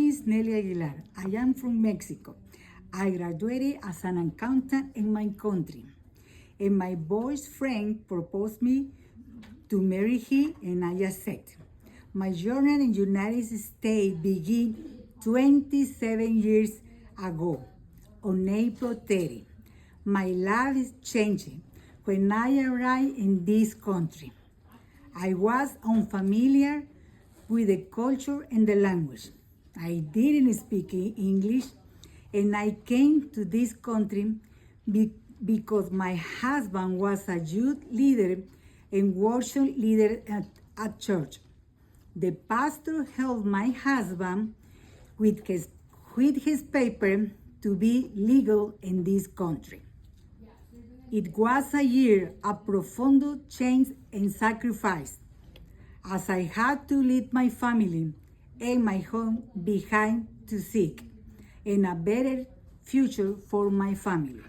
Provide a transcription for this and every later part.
is Nelly Aguilar. I am from Mexico. I graduated as an accountant in my country. And my boyfriend proposed me to marry him and I accepted. My journey in the United States began 27 years ago on April 30. My life changed when I arrived in this country. I was unfamiliar with the culture and the language. I didn't speak English, and I came to this country because my husband was a youth leader and worship leader at church. The pastor helped my husband with his paper to be legal in this country. It was a year of profound change and sacrifice, as I had to leave my family and my home behind to seek and a better future for my family.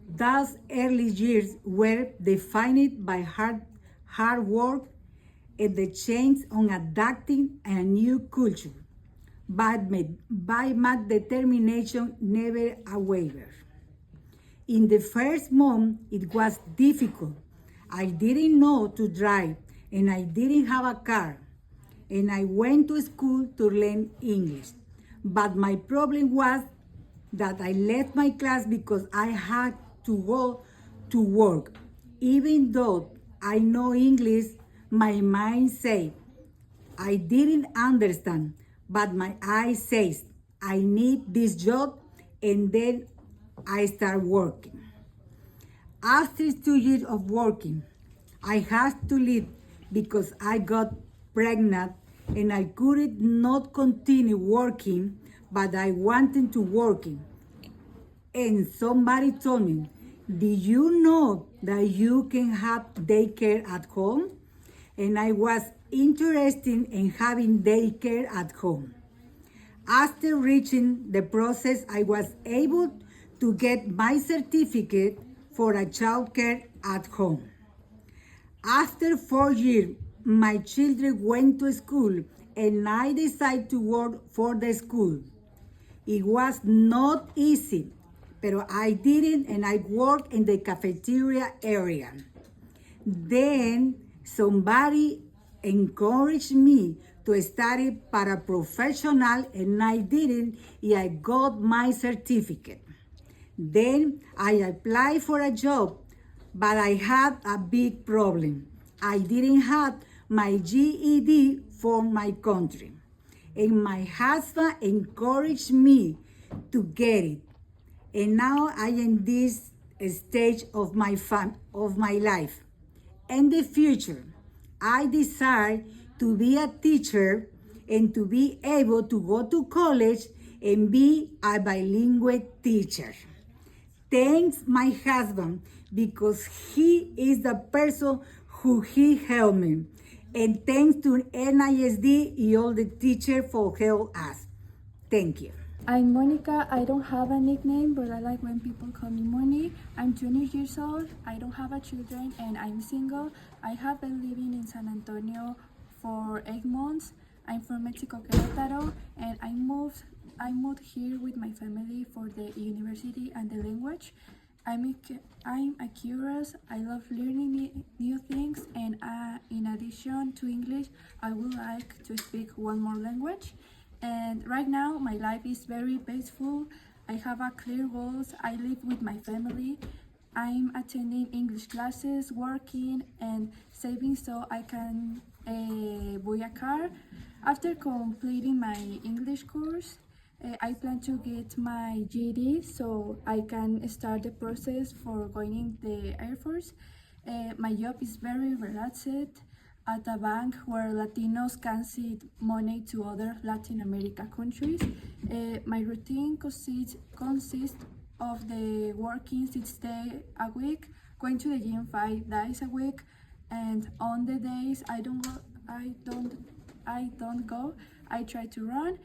Those early years were defined by hard work and the change on adapting a new culture, but by my determination never a waver. In the first month, it was difficult. I didn't know to drive, and I didn't have a car. And I went to school to learn English. But my problem was that I left my class because I had to go to work. Even though I know English, my mind said, I didn't understand, but my eyes says, I need this job, and then I start working. After 2 years of working, I had to leave because I got pregnant and I couldn't not continue working, but I wanted to work. And somebody told me, did you know that you can have daycare at home? And I was interested in having daycare at home. After reaching the process, I was able to get my certificate for a child care at home. After 4 years, my children went to school and I decided to work for the school. It was not easy, but I did it and I worked in the cafeteria area. Then somebody encouraged me to study paraprofessional and I did it and I got my certificate. Then I applied for a job, but I had a big problem. I didn't have my GED for my country. And my husband encouraged me to get it. And now I am in this stage of my life. In the future, I desire to be a teacher and to be able to go to college and be a bilingual teacher. Thanks my husband because he is the person who he helped me. And thanks to NISD and all the teachers for help us. Thank you. I'm Monica. I don't have a nickname, but I like when people call me Moni. I'm 20 years old. I don't have a children and I'm single. I have been living in San Antonio for 8 months. I'm from Mexico, Querétaro, and I moved here with my family for the university and the language. I'm a curious. I love learning new things, and in addition to English, I would like to speak one more language. And right now, my life is very peaceful. I have a clear goals. I live with my family. I'm attending English classes, working, and saving so I can buy a car. After completing my English course, I plan to get my GED so I can start the process for joining the Air Force. My job is very relaxed at a bank where Latinos can send money to other Latin America countries. My routine consists of the working 6 days a week, going to the gym 5 days a week, and on the days I don't go, I try to run.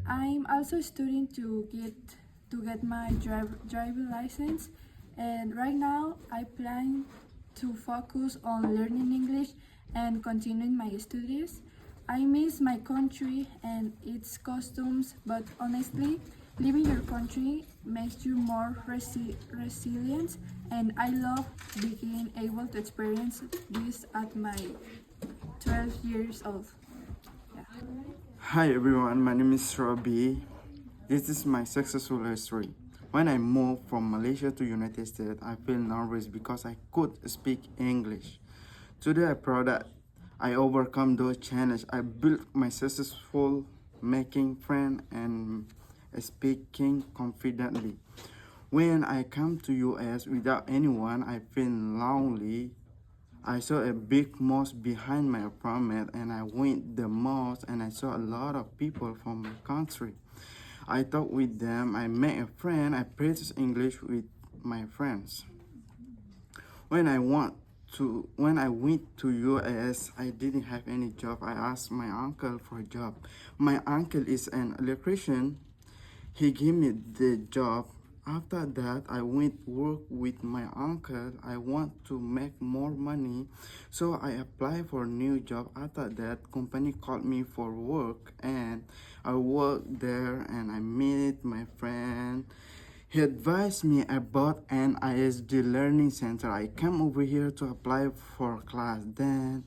I'm also studying to get my driving license, and right now I plan to focus on learning English and continuing my studies. I miss my country and its customs, but honestly, leaving your country makes you more resilient, and I love being able to experience this at my 12 years old. Yeah. Hi everyone, my name is Robbie. This is my successful history. When I moved from Malaysia to United States, I feel nervous because I could speak English. Today I'm proud that I overcome those challenges. I built my successful making friends and speaking confidently. When I come to US without anyone, I feel lonely. I saw a big mosque behind my apartment and I went the mosque and I saw a lot of people from my country. I talked with them, I met a friend, I practiced English with my friends. When I went to US, I didn't have any job. I asked my uncle for a job. My uncle is an electrician. He gave me the job. After that, I went work with my uncle. I want to make more money, so I applied for a new job. After that, company called me for work, and I worked there, and I met my friend. He advised me about an ISD learning center. I came over here to apply for class. Then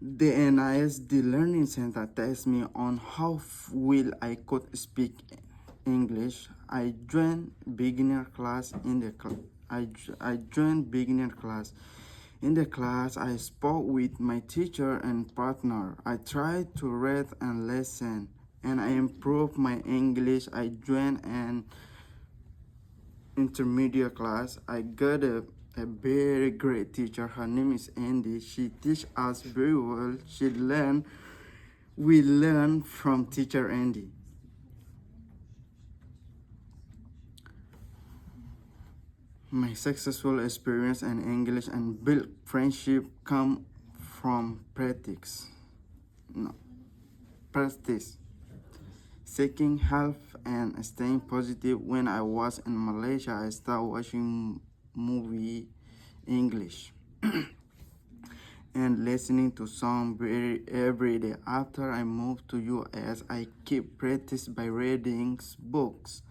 the NISD Learning Center tested me on how well I could speak English. I joined beginner class in the I joined beginner class. In the class, I spoke with my teacher and partner. I tried to read and listen, and I improved my English. I joined an intermediate class. I got a very great teacher. Her name is Andy. She teach us very well. We learn from teacher Andy. My successful experience in English and build friendship come from practice. Seeking help and staying positive. When I was in Malaysia, I started watching movie English and listening to song every day. After I moved to US, I keep practice by reading books,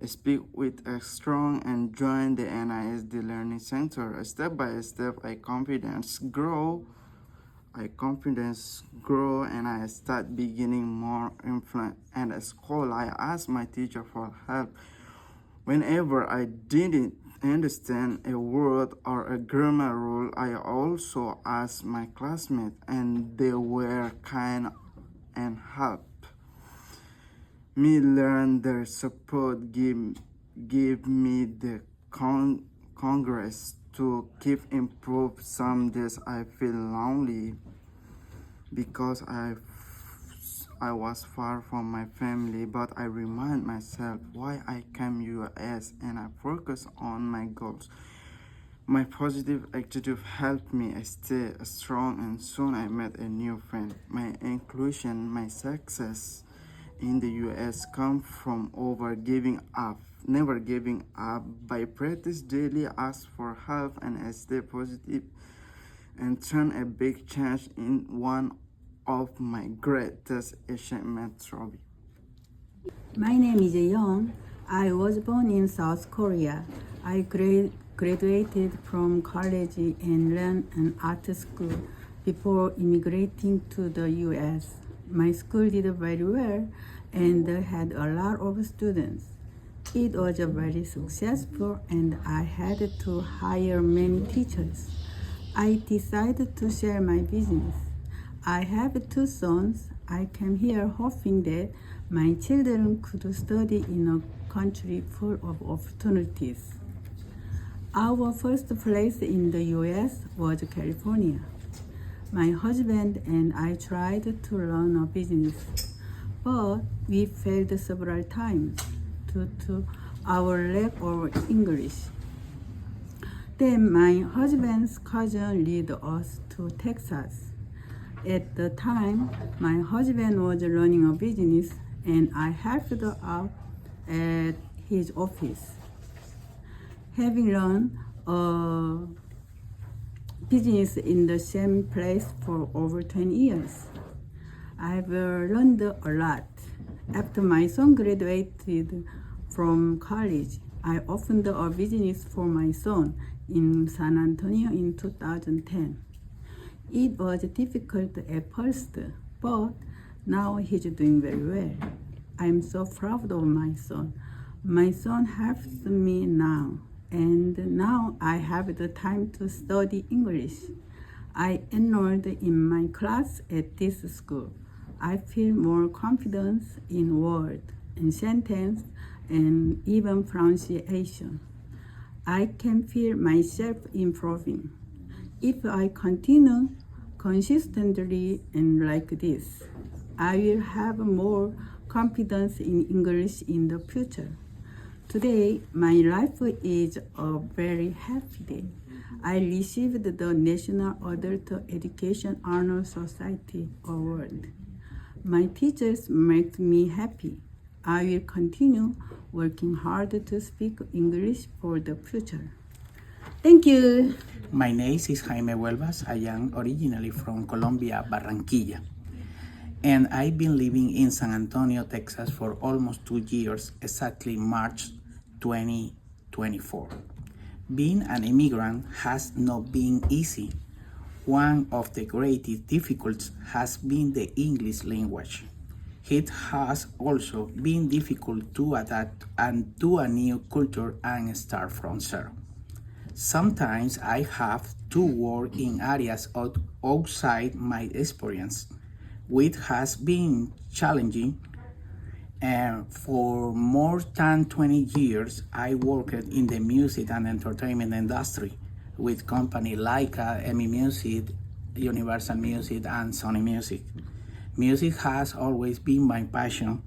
speak with a strong, and join the NISD Learning Center. Step by step, I confidence grow, and I start beginning more influence. And at school, I asked my teacher for help. Whenever I didn't understand a word or a grammar rule, I also asked my classmates, and they were kind and helped me learn. Their support give me the congress to keep improve. Some days I feel lonely because I was far from my family, but I remind myself why I came US and I focus on my goals. My positive attitude helped me stay strong, and soon I met a new friend. My inclusion, my success in the US come from never giving up. By practice daily, ask for help, and stay positive, and turn a big change in one of my greatest achievements, Robbie. My name is Young. I was born in South Korea. I graduated from college and learned an art school before immigrating to the US. My school did very well and had a lot of students. It was very successful and I had to hire many teachers. I decided to share my business. I have 2 sons. I came here hoping that my children could study in a country full of opportunities. Our first place in the US was California. My husband and I tried to run a business, but we failed several times due to our lack of English. Then my husband's cousin led us to Texas. At the time, my husband was running a business and I helped out at his office. Having run a business in the same place for over 20 years. I've learned a lot. After my son graduated from college, I opened a business for my son in San Antonio in 2010. It was difficult at first, but now he's doing very well. I'm so proud of my son. My son helps me now, and now I have the time to study English. I enrolled in my class at this school. I feel more confidence in word and sentence and even pronunciation. I can feel myself improving. If I continue consistently and like this, I will have more confidence in English in the future. Today, my life is a very happy day. I received the National Adult Education Honor Society Award. My teachers make me happy. I will continue working hard to speak English for the future. Thank you. My name is Jaime Huelvas. I am originally from Colombia, Barranquilla. And I've been living in San Antonio, Texas for almost 2 years, exactly March 2024. Being an immigrant has not been easy. One of the greatest difficulties has been the English language. It has also been difficult to adapt and to a new culture and start from zero. Sometimes I have to work in areas outside my experience, which has been challenging. And for more than 20 years, I worked in the music and entertainment industry with companies like EMI Music, Universal Music, and Sony Music. Music has always been my passion.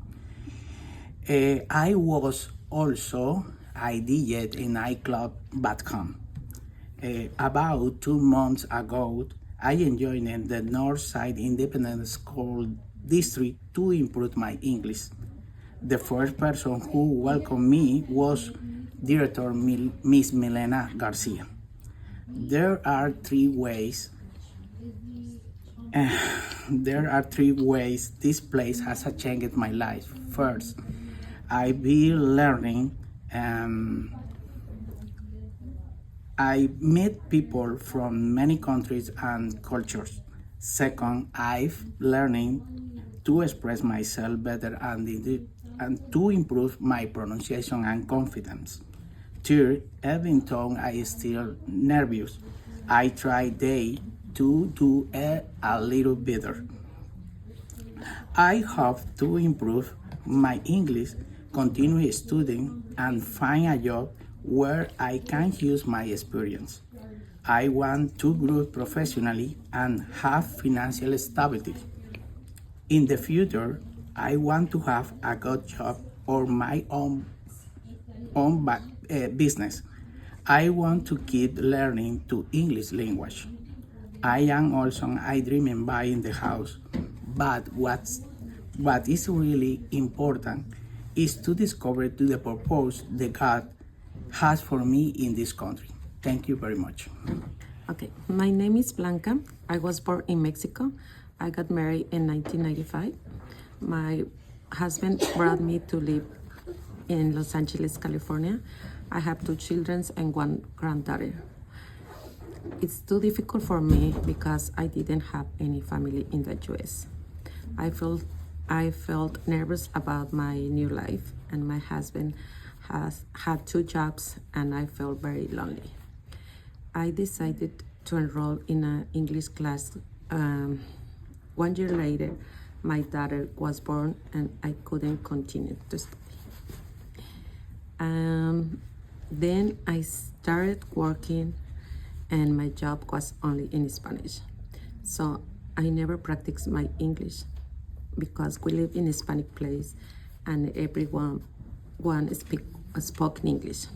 I was also a DJ in nightclub .com. About 2 months ago, I joined the Northside Independent School District to improve my English. The first person who welcomed me was Director Miss Milena Garcia. There are three ways this place has changed my life. First, I've been learning. I met people from many countries and cultures. Second, I've learning to express myself better and to improve my pronunciation and confidence. Third, even though I still nervous, I try day to do a little better. I hope to improve my English, continue studying, and find a job where I can use my experience. I want to grow professionally and have financial stability. In the future, I want to have a good job or my own business. I want to keep learning the English language. I am also I dreaming buying the house, but what is really important is to discover the purpose that God has for me in this country. Thank you very much. Okay, my name is Blanca. I was born in Mexico. I got married in 1995. My husband brought me to live in Los Angeles, California. I have 2 children and 1 granddaughter. It's too difficult for me because I didn't have any family in the US. I felt nervous about my new life, and my husband has had 2 jobs, and I felt very lonely. I decided to enroll in an English class. 1 year later, my daughter was born, and I couldn't continue to study. Then I started working, and my job was only in Spanish. So I never practiced my English because we live in a Hispanic place, and everyone spoke English.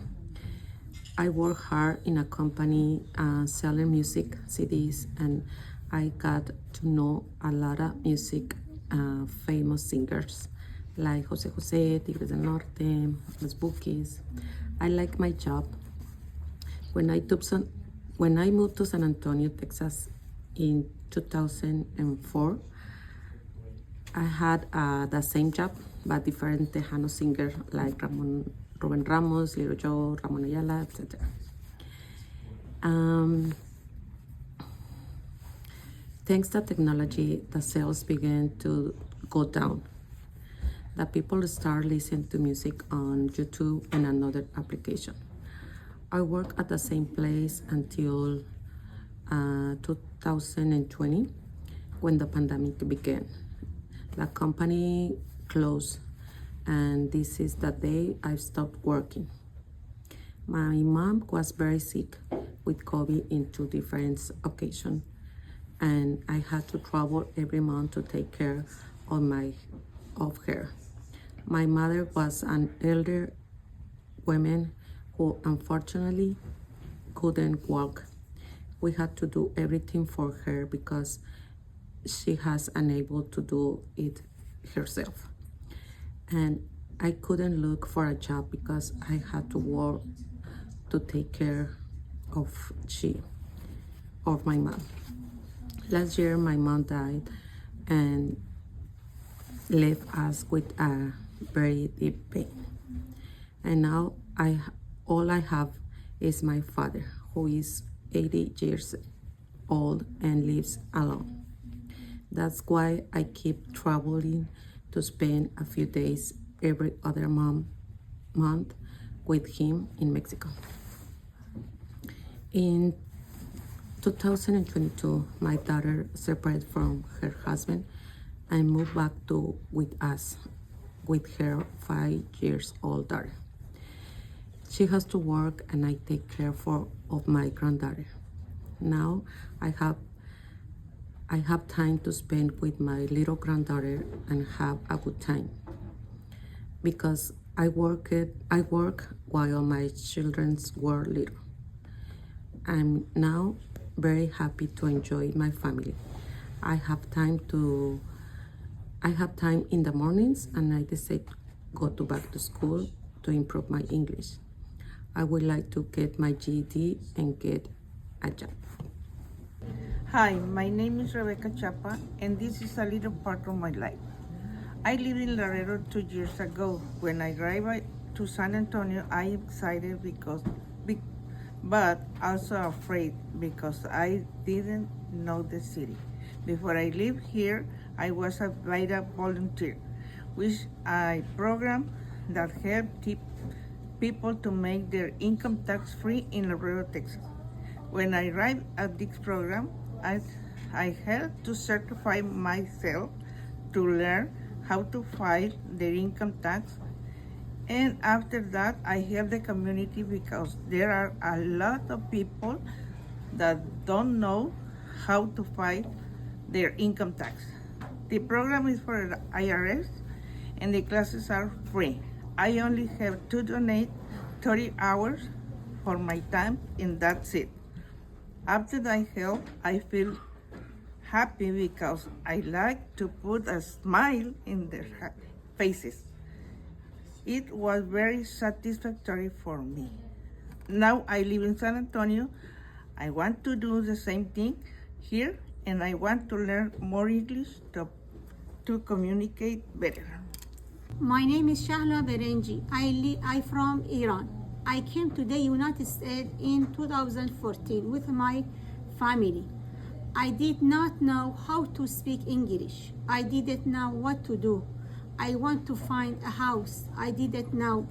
I worked hard in a company selling music CDs, and I got to know a lot of music famous singers like Jose Jose, Tigres del Norte, Los Bukis. I like my job. When I When I moved to San Antonio, Texas in 2004, I had the same job, but different Tejano singers like Ruben Ramos, Little Joe, Ramon Ayala, etc. Thanks to technology, the sales began to go down. The people start listening to music on YouTube and another application. I worked at the same place until 2020 when the pandemic began. The company closed, and this is the day I stopped working. My mom was very sick with COVID in 2 different occasions, and I had to travel every month to take care of her. My mother was an elder woman who unfortunately couldn't walk. We had to do everything for her because she has unable to do it herself. And I couldn't look for a job because I had to work to take care of my mom. Last year my mom died and left us with a very deep pain. And now all I have is my father, who is 80 years old and lives alone. That's why I keep traveling to spend a few days every other month with him in Mexico. In 2022, my daughter separated from her husband and moved back with us with her 5 years old daughter. She has to work and I take care of my granddaughter. Now I have time to spend with my little granddaughter and have a good time because I work while my children were little. I'm now very happy to enjoy my family. I have time in the mornings, and I decide to go back to school to improve my English. I would like to get my GED and get a job. Hi, my name is Rebecca Chapa, and this is a little part of my life. I lived in Laredo 2 years ago. When I arrived to San Antonio, I am excited but also afraid because I didn't know the city. Before I lived here, I was a VITA volunteer, which is a program that helped people to make their income tax free in Laredo, Texas. When I arrived at this program, I helped to certify myself to learn how to file their income tax. And after that, I help the community because there are a lot of people that don't know how to file their income tax. The program is for the IRS and the classes are free. I only have to donate 30 hours for my time and that's it. After I help, I feel happy because I like to put a smile in their faces. It was very satisfactory for me. Now I live in San Antonio. I want to do the same thing here, and I want to learn more English to communicate better. My name is Shahla Berenji. I from Iran. I came to the United States in 2014 with my family. I did not know how to speak English. I didn't know what to do. I want to find a house. I didn't know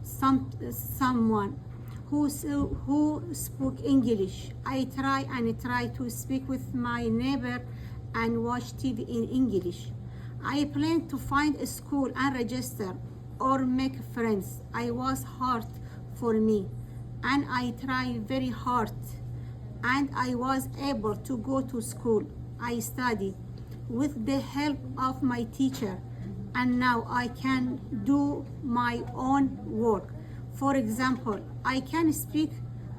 someone who spoke English. I try to speak with my neighbor and watch TV in English. I plan to find a school and register or make friends. I was hard for me and I tried very hard and I was able to go to school. I studied with the help of my teacher and now I can do my own work. For example, I can speak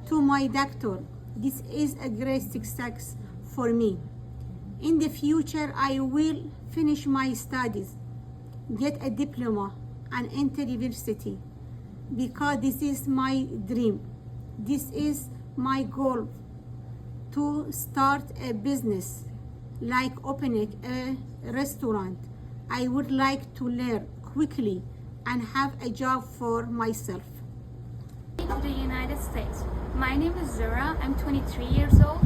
to my doctor. This is a great success for me. In the future, I will finish my studies, get a diploma, and enter university because this is my dream. This is my goal to start a business, like opening a restaurant. I would like to learn quickly and have a job for myself. To the United States. My name is Zura. I'm 23 years old.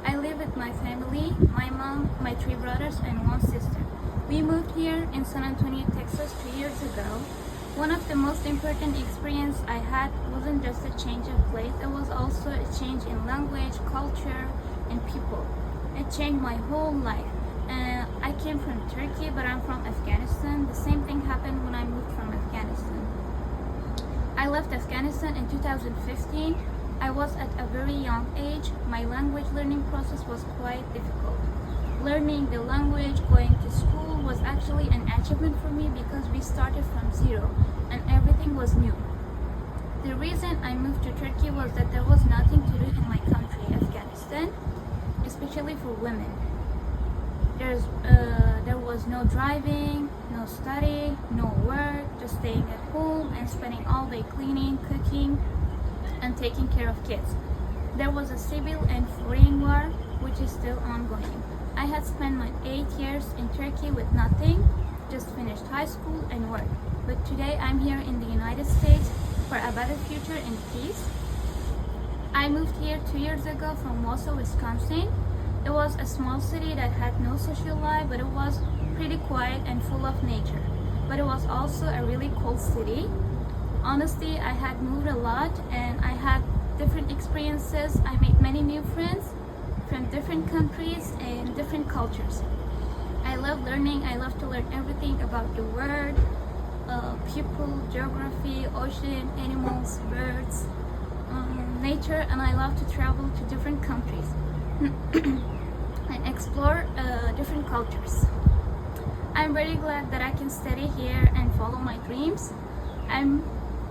I live with my family, my mom, my 3 brothers, and 1 sister. We moved here in San Antonio, Texas 2 years ago. One of the most important experience I had wasn't just a change of place, it was also a change in language, culture, and people. It changed my whole life. I came from Turkey, but I'm from Afghanistan. The same thing happened when I moved from Afghanistan. I left Afghanistan in 2015. I was at a very young age. My language learning process was quite difficult. Learning the language, going to school was actually an achievement for me because we started from zero and everything was new. The reason I moved to Turkey was that there was nothing to do in my country, Afghanistan, especially for women. There was no driving, no study, no work, just staying at home and spending all day cleaning, cooking, and taking care of kids. There was a civil and foreign war, which is still ongoing. I had spent my 8 years in Turkey with nothing, just finished high school and work. But today I'm here in the United States for a better future and peace. I moved here 2 years ago from Wausau, Wisconsin. It was a small city that had no social life, but it was pretty quiet and full of nature. But it was also a really cold city. Honestly, I had moved a lot and I had different experiences. I made many new friends from different countries and different cultures. I love learning. I love to learn everything about the world, people, geography, ocean, animals, birds, nature, and I love to travel to different countries and explore different cultures. I'm very glad that I can study here and follow my dreams. I'm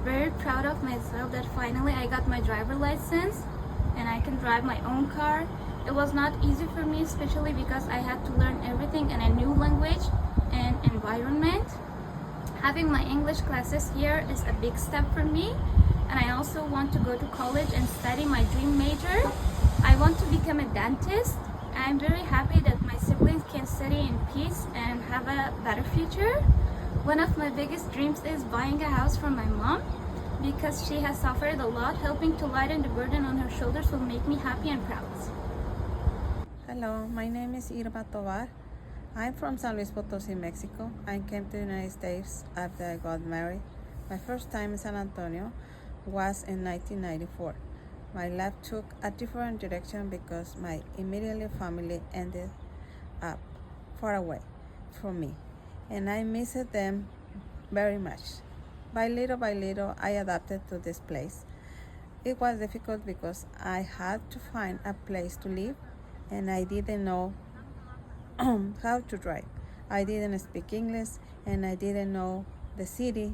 very proud of myself that finally I got my driver license and I can drive my own car. It was not easy for me, especially because I had to learn everything in a new language and environment. Having my English classes here is a big step for me, and I also want to go to college and study my dream major. I want to become a dentist. I'm very happy that my siblings can study in peace and have a better future. One of my biggest dreams is buying a house for my mom because she has suffered a lot. Helping to lighten the burden on her shoulders will make me happy and proud. Hello, my name is Irma Tovar. I'm from San Luis Potosí, Mexico. I came to the United States after I got married. My first time in San Antonio was in 1994. My life took a different direction because my immediate family ended up far away from me, and I missed them very much. By little, I adapted to this place. It was difficult because I had to find a place to live, and I didn't know how to drive. I didn't speak English, and I didn't know the city.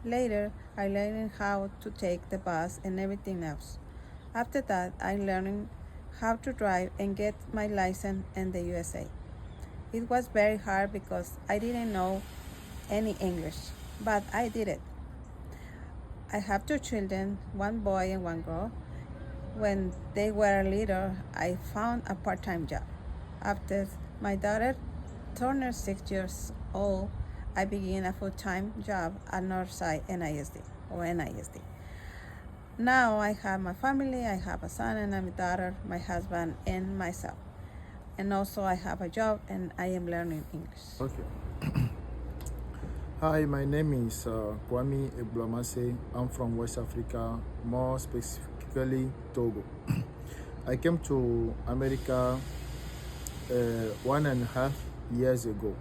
Later, I learned how to take the bus and everything else. After that, I learned how to drive and get my license in the USA. It was very hard because I didn't know any English, but I did it. I have 2 children, 1 boy and 1 girl. When they were little, I found a part-time job. After my daughter turned 6 years old, I began a full-time job at Northside NISD. Now I have my family, I have a son and a daughter, my husband and myself. And also I have a job and I am learning English. Okay. Hi, my name is Kwame Eblomase. I'm from West Africa, more specifically Togo. I came to America 1.5 years ago.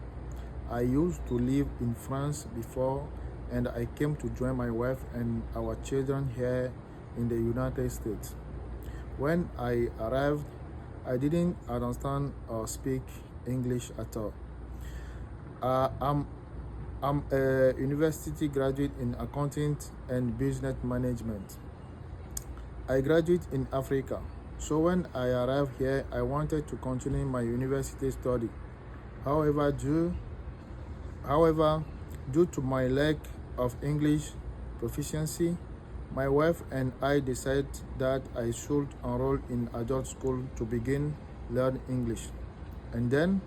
I used to live in France before, and I came to join my wife and our children here in the United States. When I arrived, I didn't understand or speak English at all. I'm a university graduate in accounting and business management. I graduated in Africa, so when I arrived here, I wanted to continue my university study. However, due to my lack of English proficiency, My wife and I decided that I should enroll in adult school to begin learn English. And then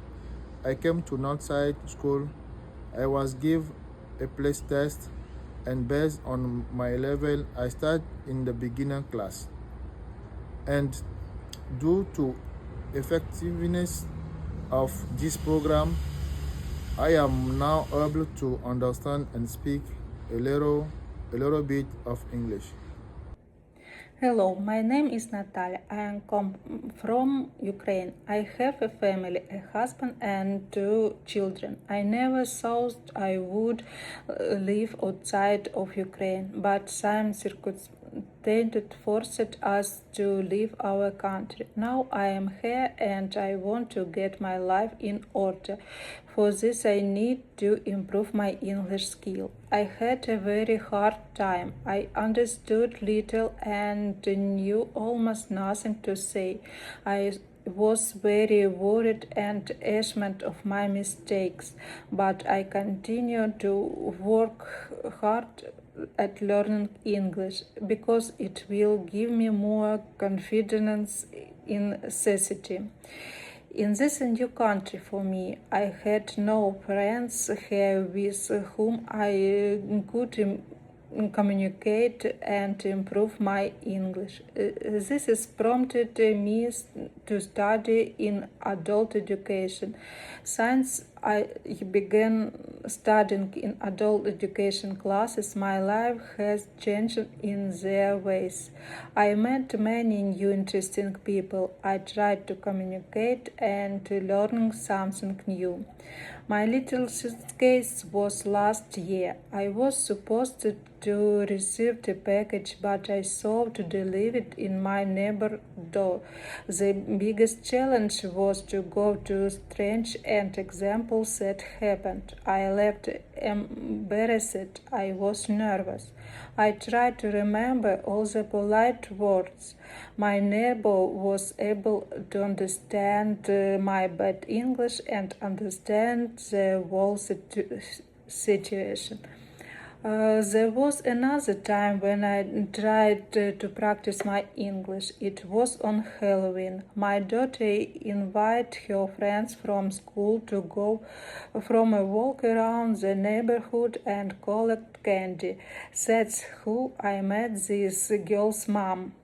I came to Northside School. I was given a place test, and based on my level, I started in the beginner class. And due to effectiveness of this program, I am now able to understand and speak a little bit of English. Hello, my name is Natalia. I am from Ukraine. I have a family, a husband and 2 children. I never thought I would live outside of Ukraine, but some circumstances forced us to leave our country. Now I am here and I want to get my life in order. For this I need to improve my English skill. I had a very hard time. I understood little and knew almost nothing to say. I was very worried and ashamed of my mistakes, but I continued to work hard at learning English because it will give me more confidence in society. In this new country for me, I had no friends here with whom I could communicate and improve my English. This has prompted me to study in adult education. Since I began studying in adult education classes, my life has changed in their ways. I met many new interesting people. I tried to communicate and to learn something new. My little suitcase was last year. I was supposed to receive the package, but I thought to leave it in my neighbor's door. The biggest challenge was to go to strange and examples that happened. I left embarrassed. I was nervous. I tried to remember all the polite words. My neighbor was able to understand my bad English and understand the whole situation. There was another time when I tried to practice my English. It was on Halloween. My daughter invited her friends from school to go from a walk around the neighborhood and collect candy. That's how I met this girl's mom.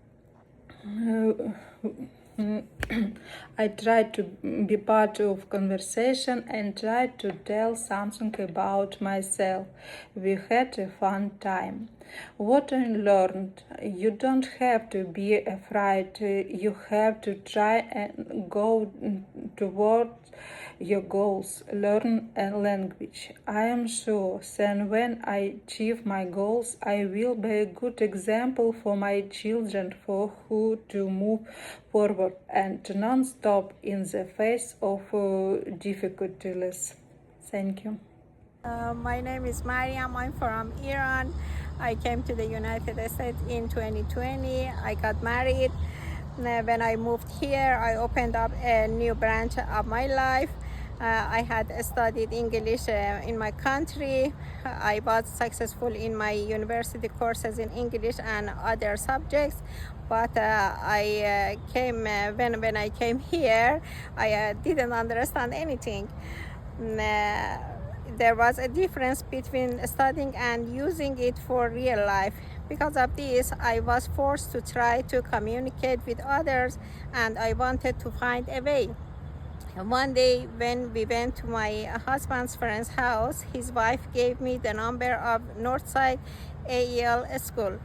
I tried to be part of conversation and tried to tell something about myself. We had a fun time. What I learned: you don't have to be afraid. You have to try and go toward your goals. Learn a language. I am sure then when I achieve my goals, I will be a good example for my children for who to move forward and not stop in the face of difficulties. Thank you. My name is Mariam. I'm from Iran. I came to the United States in 2020. I got married. When I moved here, I opened up a new branch of my life. I had studied English in my country. I was successful in my university courses in English and other subjects. But I came when I came here, I didn't understand anything. There was a difference between studying and using it for real life. Because of this, I was forced to try to communicate with others, and I wanted to find a way. One day when we went to my husband's friend's house, his wife gave me the number of Northside ESL school.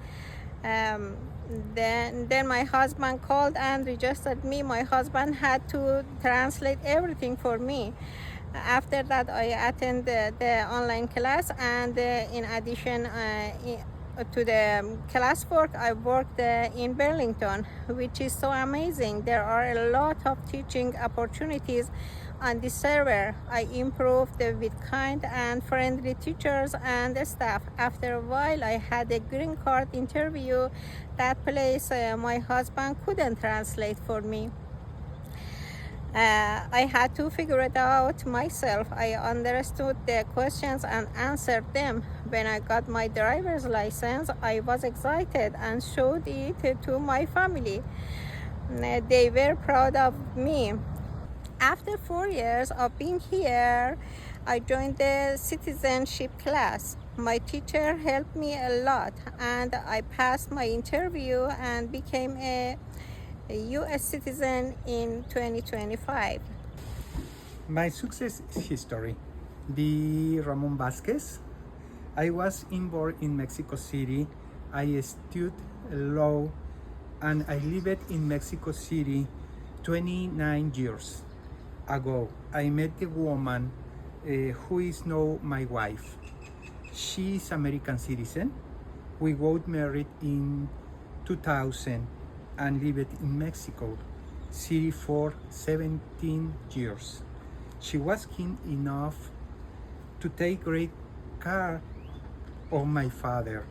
Then my husband called and registered me. My husband had to translate everything for me. After that, I attended the online class, and in addition to the classwork, I worked in Burlington, which is so amazing. There are a lot of teaching opportunities on this server. I improved with kind and friendly teachers and staff. After a while, I had a green card interview. That place my husband couldn't translate for me. I had to figure it out myself. I understood the questions and answered them. When I got my driver's license, I was excited and showed it to my family. They were proud of me. After 4 years of being here, I joined the citizenship class. My teacher helped me a lot, and I passed my interview and became a U.S. citizen in 2025. My success history. Be Ramon Vasquez. I was born in Mexico City. I studied law and I lived in Mexico City 29 years ago. I met a woman who is now my wife. She is American citizen. We got married in 2000 and lived in Mexico City for 17 years. She was keen enough to take great care of my father.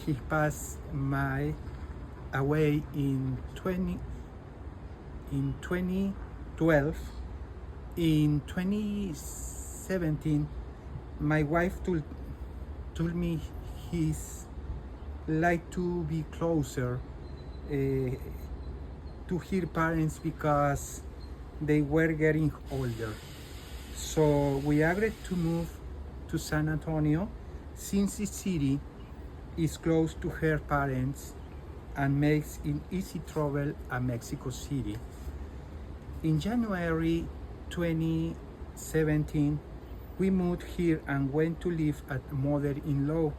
He passed away in 2012. In 2017, my wife told me he's like to be closer to her parents because they were getting older. So we agreed to move to San Antonio since the city is close to her parents and makes it easy travel at Mexico City. In January 2017, we moved here and went to live at a mother-in-law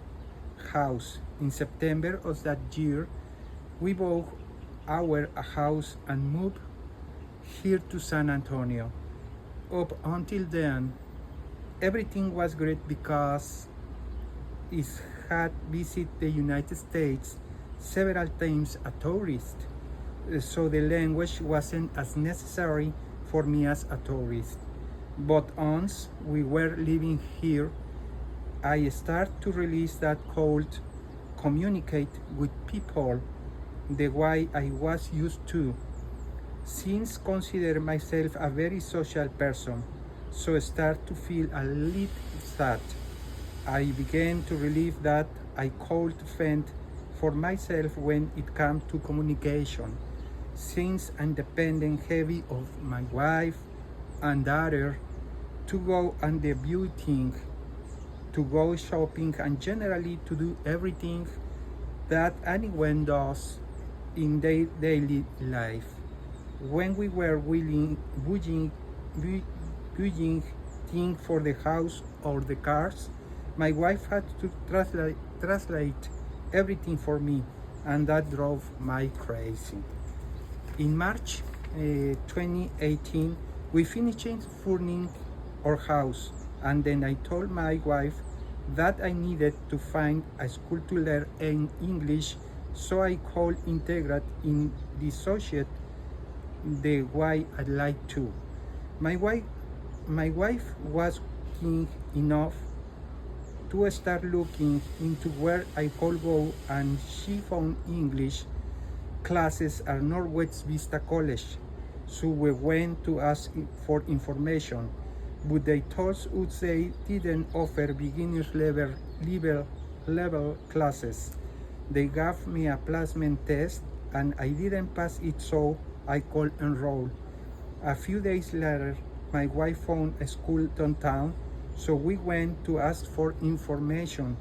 house. In September of that year, we bought our house and moved here to San Antonio. Up until then, everything was great because it had visited the United States several times as a tourist, so the language wasn't as necessary for me as a tourist. But once we were living here, I started to realize that could communicate with people the way I was used to. Since consider myself a very social person, so I start to feel a little sad. I began to realize that I could fend for myself when it comes to communication, since I'm dependent heavy of my wife and daughter to go on the beauty, to go shopping, and generally to do everything that anyone does in their daily life. When we were buying things for the house or the cars, my wife had to translate everything for me, and that drove me crazy. In March 2018, we finished furnishing our house, and then I told my wife that I needed to find a school to learn English so I could integrate in the society the way I'd like to. My wife was keen enough to start looking into where I could go, and she found English classes at Northwest Vista College. So we went to ask for information, but they told us they didn't offer beginners level classes. They gave me a placement test and I didn't pass it, so I could enroll. A few days later, my wife found a school downtown, so we went to ask for information.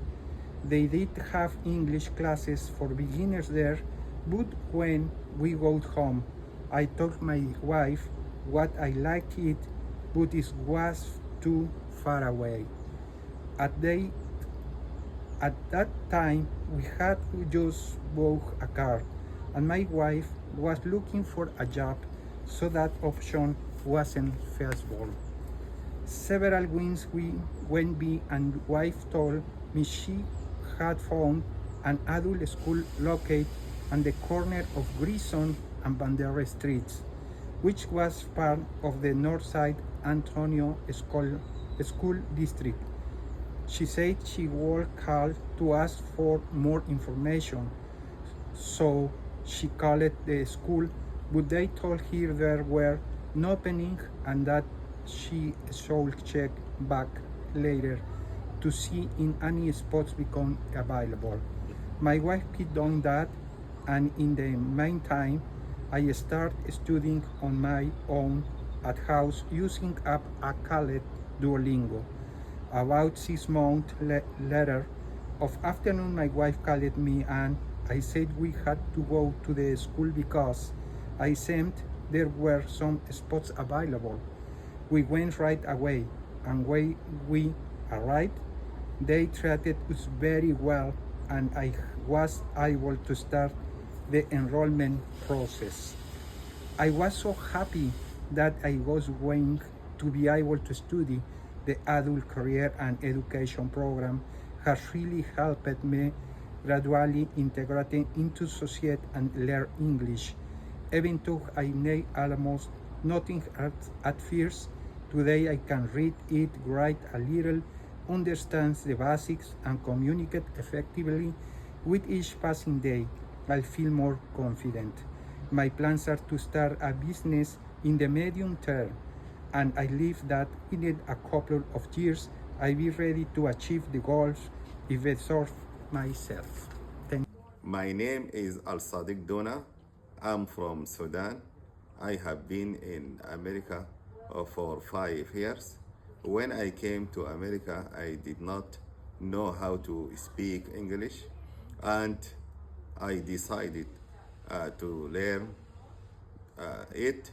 They did have English classes for beginners there, but when we got home, I told my wife what I liked it, but it was too far away. At that time, we had just bought a car, and my wife was looking for a job, so that option wasn't feasible. Several weeks went by, and wife told me she had found an adult school located on the corner of Grison and Bandera Streets, which was part of the Northside Antonio School District. She said she would call to ask for more information, so she called the school, but they told her there were no opening and that she should check back later to see in any spots become available. My wife keep doing that, and in the meantime, I start studying on my own at house using app I called Duolingo. About 6 months later, of afternoon, my wife called me and I said we had to go to the school because I sensed there were some spots available. We went right away, and when we arrived, they treated us very well, and I was able to start the enrollment process. I was so happy that I was going to be able to study. The adult career and education program has really helped me gradually integrating into society and learn English. Even though I knew almost nothing at first, today I can read it, write a little, understand the basics, and communicate effectively. With each passing day, I feel more confident. My plans are to start a business in the medium term, and I believe that in a couple of years, I'll be ready to achieve the goals if I serve myself. Thank you. My name is Al Sadiq Dona. I'm from Sudan. I have been in America for 5 years. When I came to America, I did not know how to speak English, and I decided to learn it.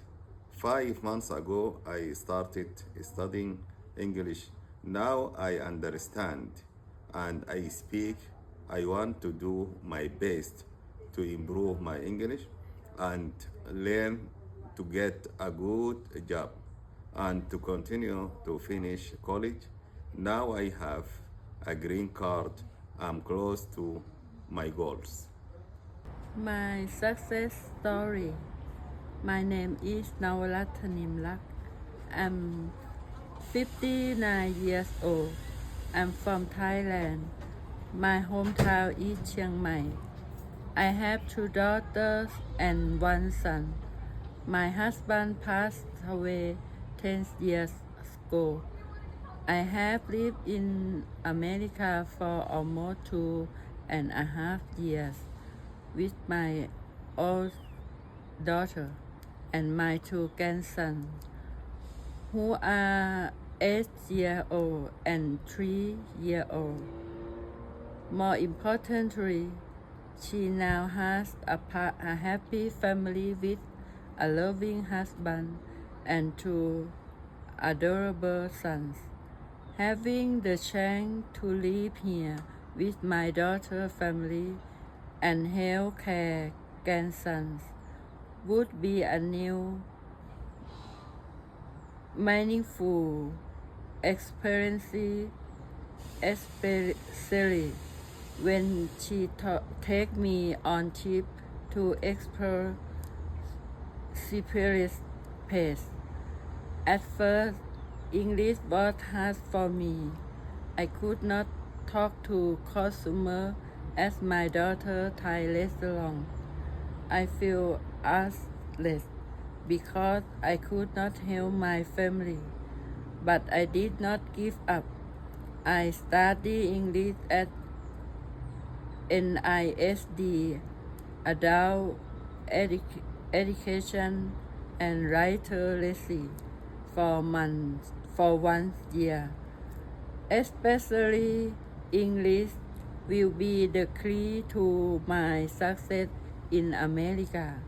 5 months ago, I started studying English. Now I understand and I speak. I want to do my best to improve my English and learn to get a good job and to continue to finish college. Now I have a green card. I'm close to my goals. My success story. My name is Nawalatanimlak. I'm 59 years old. I'm from Thailand. My hometown is Chiang Mai. I have 2 daughters and 1 son. My husband passed away 10 years ago. I have lived in America for almost 2.5 years with my old daughter and my 2 grandsons, who are 8 years old and 3 years old. More importantly, she now has a happy family with a loving husband and 2 adorable sons. Having the chance to live here with my daughter's family and healthcare grandsons would be a new, meaningful experience, especially when she take me on trip to explore separate pace. At first, English was hard for me. I could not talk to customers at my daughter's Thai restaurant. I feel restless because I could not help my family, but I did not give up. I studied English at NISD, Adult Education and Literacy for 1 year. Especially English will be the key to my success in America.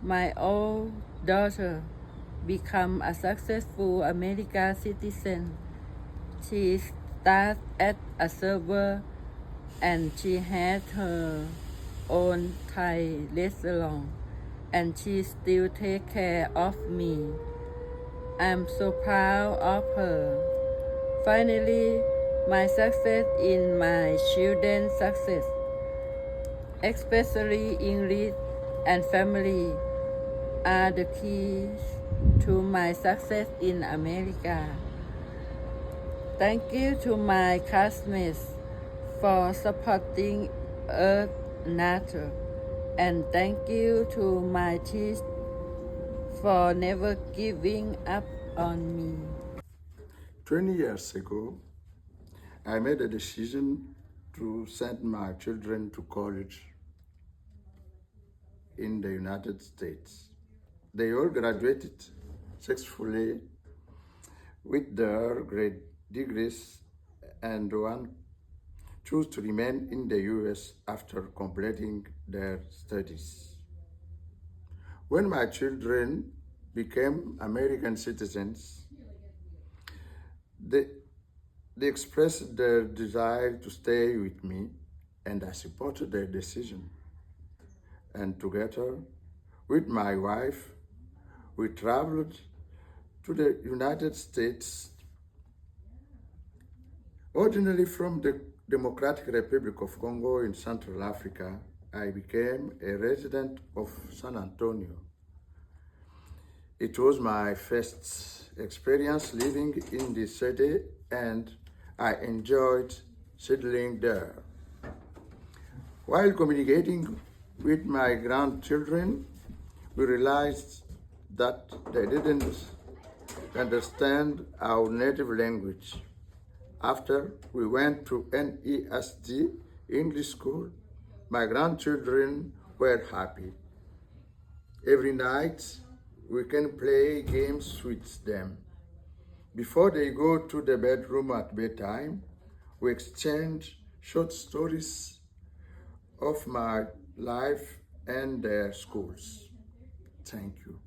My old daughter became a successful American citizen. She started at a server and she had her own Thai restaurant, and she still takes care of me. I'm so proud of her. Finally, my success in my children's success, especially English and family, are the keys to my success in America. Thank you to my classmates for supporting Earth Nature, and thank you to my teachers for never giving up on me. 20 years ago, I made a decision to send my children to college in the United States. They all graduated successfully with their grade degrees, and one chose to remain in the US after completing their studies. When my children became American citizens, they expressed their desire to stay with me, and I supported their decision. And together with my wife, we traveled to the United States. Originally from the Democratic Republic of Congo in Central Africa, I became a resident of San Antonio. It was my first experience living in the city, and I enjoyed settling there. While communicating with my grandchildren, we realized that they didn't understand our native language. After we went to NESD English school, my grandchildren were happy. Every night, we can play games with them. Before they go to the bedroom at bedtime, we exchange short stories of my life and their schools. Thank you.